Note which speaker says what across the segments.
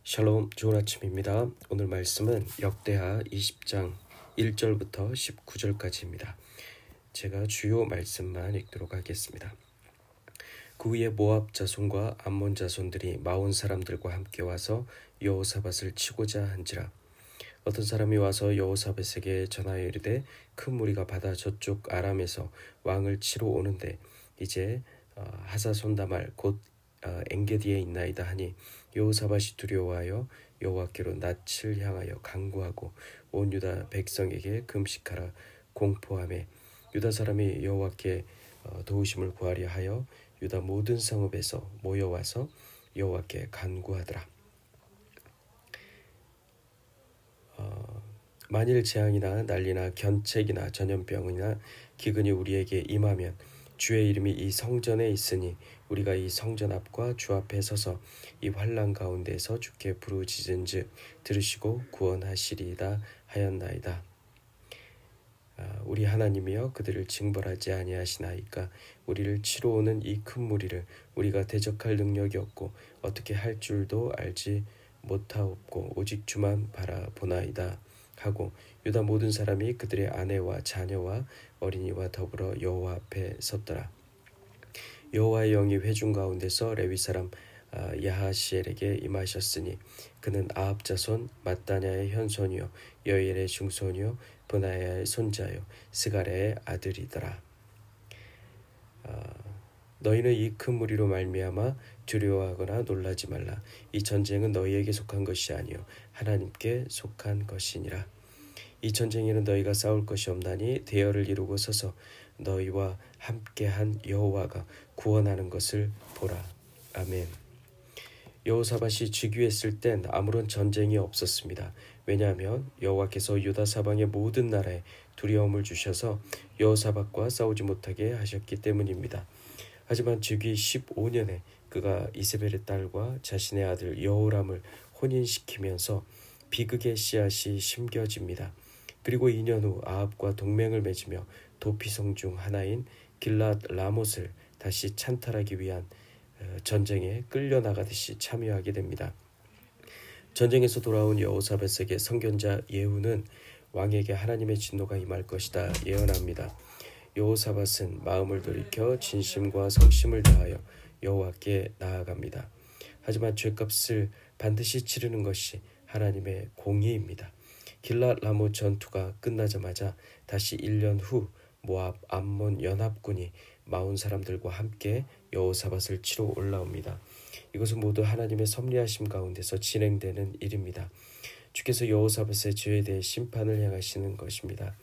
Speaker 1: 샬롬, 좋은 아침입니다. 오늘 말씀은 역대하 20장 1절부터 19절까지입니다. 제가 주요 말씀만 읽도록 하겠습니다. 그 후에 모압 자손과 암몬 자손들이 마온 사람들과 함께 와서 여호사밧을 치고자 한지라. 어떤 사람이 와서 여호사밧에게 전하여 이르되 큰 무리가 바다 저쪽 아람에서 왕을 치러 오는데 이제 하사손다말 곧 엔게디에 있나이다 하니 여호사밧이 두려워하여 여호와께로 낯을 향하여 간구하고 온 유다 백성에게 금식하라 공포하며 유다 사람이 여호와께 도우심을 구하려 하여 유다 모든 성읍에서 모여와서 여호와께 간구하더라. 만일 재앙이나 난리나 견책이나 전염병이나 기근이 우리에게 임하면 주의 이름이 이 성전에 있으니 우리가 이 성전 앞과 주 앞에 서서 이 환난 가운데서 주께 부르짖은즉 들으시고 구원하시리이다 하였나이다. 우리 하나님이여 그들을 징벌하지 아니하시나이까. 우리를 치러 오는 이 큰 무리를 우리가 대적할 능력이 없고 어떻게 할 줄도 알지 못하옵고 오직 주만 바라보나이다 하고 유다 모든 사람이 그들의 아내와 자녀와 어린이와 더불어 여호와 앞에 섰더라. 여호와의 영이 회중 가운데서 레위 사람 야하시엘에게 임하셨으니 그는 아합 자손 마따냐의 현손이요 여엘의 중손이요 브나야의 손자요 스가랴의 아들이더라. 너희는 이 큰 무리로 말미암아 두려워하거나 놀라지 말라. 이 전쟁은 너희에게 속한 것이 아니요 하나님께 속한 것이니라. 이 전쟁에는 너희가 싸울 것이 없나니 대열을 이루고 서서 너희와 함께한 여호와가 구원하는 것을 보라. 아멘. 여호사밧이 즉위했을 땐 아무런 전쟁이 없었습니다. 왜냐하면 여호와께서 유다 사방의 모든 나라에 두려움을 주셔서 여호사밧과 싸우지 못하게 하셨기 때문입니다. 하지만 즉위 15년에 그가 이세벨의 딸과 자신의 아들 여호람을 혼인시키면서 비극의 씨앗이 심겨집니다. 그리고 2년 후 아합과 동맹을 맺으며 도피성 중 하나인 길랏 라못을 다시 찬탈하기 위한 전쟁에 끌려나가듯이 참여하게 됩니다. 전쟁에서 돌아온 여호사밧에게 선견자 예후는 왕에게 하나님의 진노가 임할 것이다 예언합니다. 여호사밧은 마음을 돌이켜 진심과 성심을 다하여 여호와께 나아갑니다. 하지만 죄값을 반드시 치르는 것이 하나님의 공의입니다. 길랏 라못 전투가 끝나자마자 다시 1년 후 모압 암몬 연합군이 마온 사람들과 함께 여호사밧을 치러 올라옵니다. 이것은 모두 하나님의 섭리하심 가운데서 진행되는 일입니다. 주께서 여호사밧의 죄에 대해 심판을 행하시는 것입니다.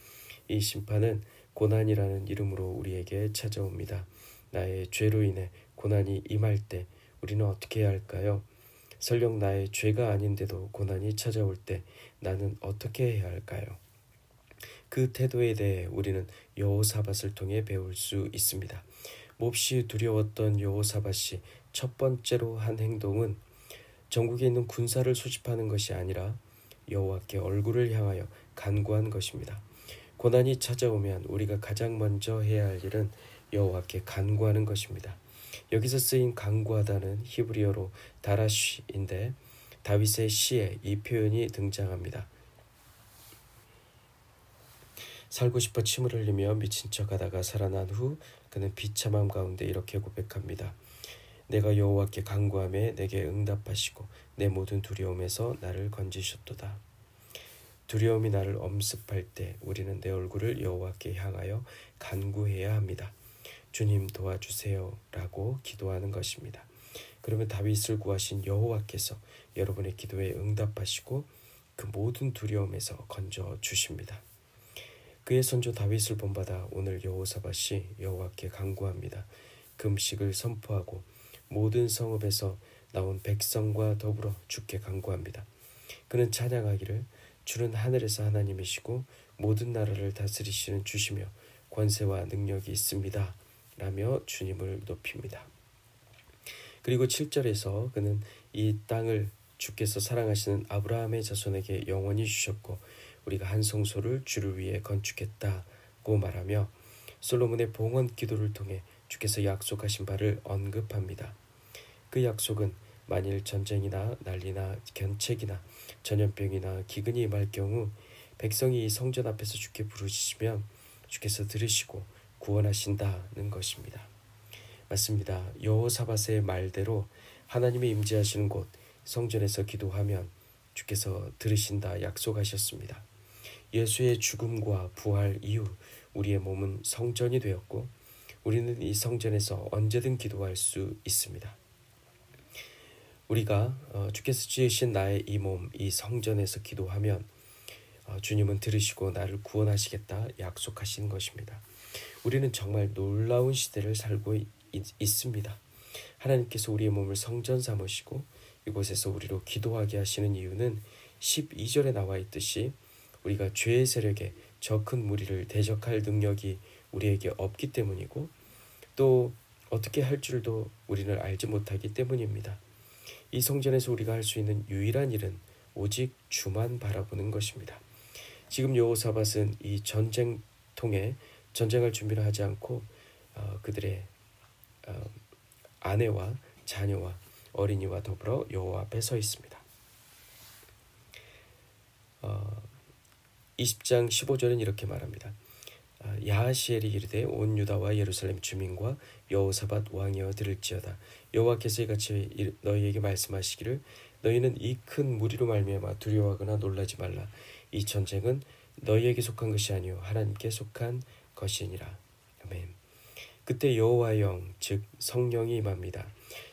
Speaker 1: 이 심판은 고난이라는 이름으로 우리에게 찾아옵니다. 나의 죄로 인해 고난이 임할 때 우리는 어떻게 해야 할까요? 설령 나의 죄가 아닌데도 고난이 찾아올 때 나는 어떻게 해야 할까요? 그 태도에 대해 우리는 여호사밧을 통해 배울 수 있습니다. 몹시 두려웠던 여호사밧이 첫 번째로 한 행동은 전국에 있는 군사를 소집하는 것이 아니라 여호와께 얼굴을 향하여 간구한 것입니다. 고난이 찾아오면 우리가 가장 먼저 해야 할 일은 여호와께 간구하는 것입니다. 여기서 쓰인 간구하다는 히브리어로 다라쉬인데 다윗의 시에 이 표현이 등장합니다. 살고 싶어 침을 흘리며 미친 척하다가 살아난 후 그는 비참함 가운데 이렇게 고백합니다. 내가 여호와께 간구하며 내게 응답하시고 내 모든 두려움에서 나를 건지셨도다. 두려움이 나를 엄습할 때 우리는 내 얼굴을 여호와께 향하여 간구해야 합니다. 주님 도와주세요 라고 기도하는 것입니다. 그러면 다윗을 구하신 여호와께서 여러분의 기도에 응답하시고 그 모든 두려움에서 건져 주십니다. 그의 선조 다윗을 본받아 오늘 여호사밧이 여호와께 간구합니다. 금식을 선포하고 모든 성읍에서 나온 백성과 더불어 주께 간구합니다. 그는 찬양하기를 주는 하늘에서 하나님이시고 모든 나라를 다스리시는 주시며 권세와 능력이 있습니다 라며 주님을 높입니다. 그리고 7절에서 그는 이 땅을 주께서 사랑하시는 아브라함의 자손에게 영원히 주셨고 우리가 한 성소를 주를 위해 건축했다고 말하며 솔로몬의 봉헌 기도를 통해 주께서 약속하신 바를 언급합니다. 그 약속은 만일 전쟁이나 난리나 견책이나 전염병이나 기근이 임할 경우 백성이 이 성전 앞에서 주께 부르시면 주께서 들으시고 구원하신다는 것입니다. 맞습니다. 여호사밧의 말대로 하나님이 임재하시는 곳 성전에서 기도하면 주께서 들으신다 약속하셨습니다. 예수의 죽음과 부활 이후 우리의 몸은 성전이 되었고 우리는 이 성전에서 언제든 기도할 수 있습니다. 우리가 주께서 지으신 나의 이 몸, 이 성전에서 기도하면 주님은 들으시고 나를 구원하시겠다 약속하신 것입니다. 우리는 정말 놀라운 시대를 살고 있습니다. 하나님께서 우리의 몸을 성전 삼으시고 이곳에서 우리로 기도하게 하시는 이유는 12절에 나와 있듯이 우리가 죄의 세력에 저 큰 무리를 대적할 능력이 우리에게 없기 때문이고 또 어떻게 할 줄도 우리는 알지 못하기 때문입니다. 이 성전에서 우리가 할 수 있는 유일한 일은 오직 주만 바라보는 것입니다. 지금 여호사밧은 이 전쟁통에 전쟁할 준비를 하지 않고 그들의 아내와 자녀와 어린이와 더불어 여호와 앞에 서 있습니다. 20장 15절은 이렇게 말합니다. 야하시엘이 이르되 온 유다와 예루살렘 주민과 여호사밧 왕이여 들을지어다. 여호와께서 이같이 너희에게 말씀하시기를 너희는 이 큰 무리로 말미암아 두려워하거나 놀라지 말라. 이 전쟁은 너희에게 속한 것이 아니요 하나님께 속한 것이니라. 아멘. 그때 여호와의 영 즉 성령이 임합니다.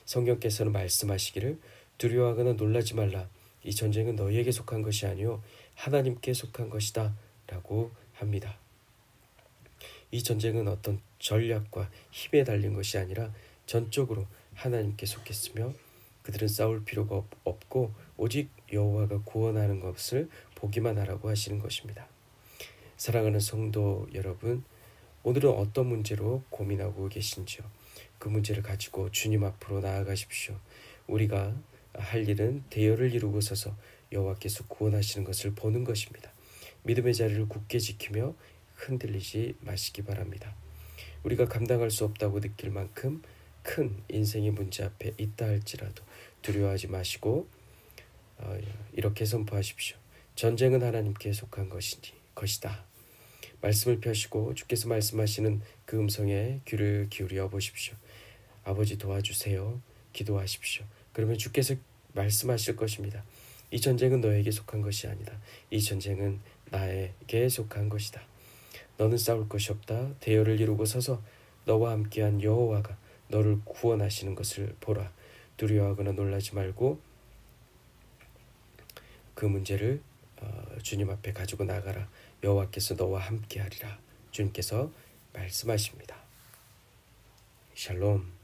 Speaker 1: 성령께서는 말씀하시기를 두려워하거나 놀라지 말라. 이 전쟁은 너희에게 속한 것이 아니요 하나님께 속한 것이다 라고 합니다. 이 전쟁은 어떤 전략과 힘에 달린 것이 아니라 전적으로 하나님께 속했으며 그들은 싸울 필요가 없고 오직 여호와가 구원하는 것을 보기만 하라고 하시는 것입니다. 사랑하는 성도 여러분, 오늘은 어떤 문제로 고민하고 계신지요? 그 문제를 가지고 주님 앞으로 나아가십시오. 우리가 할 일은 대열을 이루고 서서 여호와께서 구원하시는 것을 보는 것입니다. 믿음의 자리를 굳게 지키며 흔들리지 마시기 바랍니다. 우리가 감당할 수 없다고 느낄 만큼 큰 인생의 문제 앞에 있다 할지라도 두려워하지 마시고 이렇게 선포하십시오. 전쟁은 하나님께 속한 것이다. 말씀을 펴시고 주께서 말씀하시는 그 음성에 귀를 기울여 보십시오. 아버지 도와주세요. 기도하십시오. 그러면 주께서 말씀하실 것입니다. 이 전쟁은 너에게 속한 것이 아니다. 이 전쟁은 나에게 속한 것이다. 너는 싸울 것이 없다. 대열을 이루고 서서 너와 함께한 여호와가 너를 구원하시는 것을 보라. 두려워하거나 놀라지 말고 그 문제를 주님 앞에 가지고 나가라. 여호와께서 너와 함께하리라. 주님께서 말씀하십니다. 샬롬.